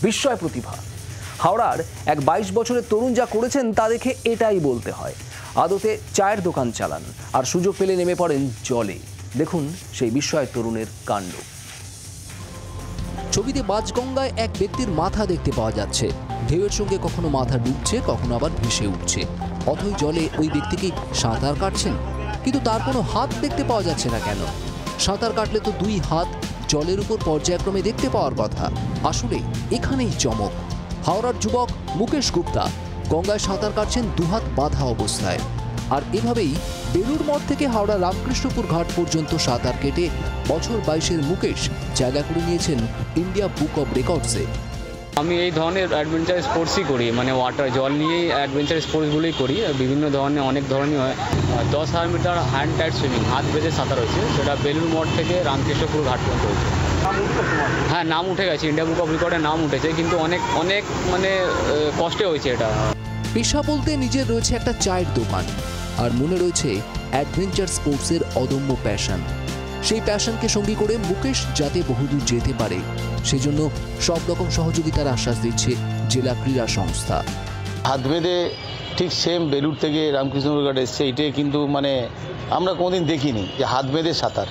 বিস্ময় প্রতিভা। হাওড়ার এক 22 বছরের তরুণ যা করেছেন তা দেখে এটাই বলতে হয়। আদতে চায়ের দোকান চালান আর সুযোগ পেলে নেমে পড়েন জলে। দেখুন সেই বিস্ময় তরুণের কাণ্ড। ছবিতে বাজগঙ্গায় এক ব্যক্তির মাথা দেখতে পাওয়া যাচ্ছে। ঢেউয়ের সঙ্গে কখনো মাথা ডুবছে, কখনো আবার ভেসে উঠছে। অথই জলে ওই ব্যক্তি কি সাঁতার কাটছেন? কিন্তু তার কোনো হাত দেখতে পাওয়া যাচ্ছে না কেন? সাঁতার কাটলে তো দুই হাত জলের উপর পর্যায়ক্রমে দেখতে পাওয়ার কথা। আসলে এখানেই চমক। হাওড়ার যুবক মুকেশ গুপ্তা গঙ্গায় সাঁতার কাটছেন দুহাত বাঁধা অবস্থায়। আর এভাবেই বেলুড় মঠ থেকে হাওড়া রামকৃষ্ণপুর ঘাট পর্যন্ত সাঁতার কেটে বছর 22-এর মুকেশ জায়গা করে নিয়েছেন ইন্ডিয়া বুক অব রেকর্ডসে। আমি এই ধরনের অ্যাডভেঞ্চার স্পোর্টসই করি, মানে জল নিয়েই অ্যাডভেঞ্চার স্পোর্টসগুলোই করি। বিভিন্ন ধরনের অনেক ধরনের হয়। 10,000 মিটার হ্যান্ড টাইট সুইমিং, হাত বেঁধে সাঁতার হয়েছে, সেটা বেলুড় মঠ থেকে রামকৃষ্ণপুর ঘাট পর্যন্ত হয়েছে। হ্যাঁ, নাম উঠে গেছে, ইন্ডিয়া বুক অব রেকর্ডে নাম উঠেছে, কিন্তু অনেক অনেক মানে কষ্টে হয়েছে এটা। পেশা বলতে নিজের রয়েছে একটা চায়ের দোকান, আর মনে রয়েছে অ্যাডভেঞ্চার স্পোর্টসের অদম্য প্যাশন। সেই প্যাশনকে সঙ্গী করে মুকেশ যাতে বহুদূর যেতে পারে সেজন্য সব রকম সহযোগিতার আশ্বাস দিচ্ছে জেলা ক্রীড়া সংস্থা। হাত বেঁধে ঠিক সেম বেলুড় থেকে রামকৃষ্ণপুর ঘাট এসছে, এটাই কিন্তু মানে আমরা কোনোদিন দেখিনি যে হাত বেঁধে সাঁতার।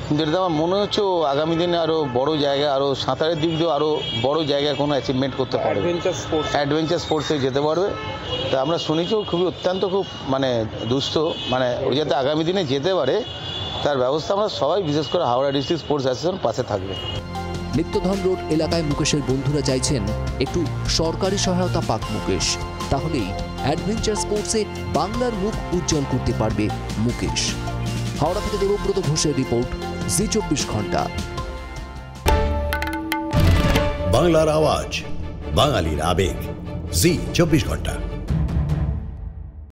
কিন্তু এটা আমার মনে হচ্ছে আগামী দিনে আরও বড় জায়গা, আরও সাঁতারের দিক দিয়ে আরও বড় জায়গায় কোনো অ্যাচিভমেন্ট করতে পারবে, অ্যাডভেঞ্চার স্পোর্টসে যেতে পারবে। তা আমরা শুনেছিও খুবই অত্যন্ত খুব মানে দুস্থ, মানে ওই যাতে আগামী দিনে যেতে পারে তার ব্যবস্থা আমরা সবাই, বিশেষ করে হাওড়া ডিস্ট্রিক্ট স্পোর্টস অ্যাসোসিয়েশন পাশে থাকবে। নিত্যধন রোড এলাকায় মুকেশের বন্ধুরা চাইছেন একটু সরকারি সহায়তা পাক মুকেশ, তাহলেই অ্যাডভেঞ্চার স্পোর্টসে বাংলার মুখ উজ্জ্বল করতে পারবে মুকেশ। হাওড়া থেকে দেবব্রত ঘোষের রিপোর্ট, জি 24 ঘন্টা। বাংলার আওয়াজ, বাঙালির আবেগ, জি 24 ঘন্টা।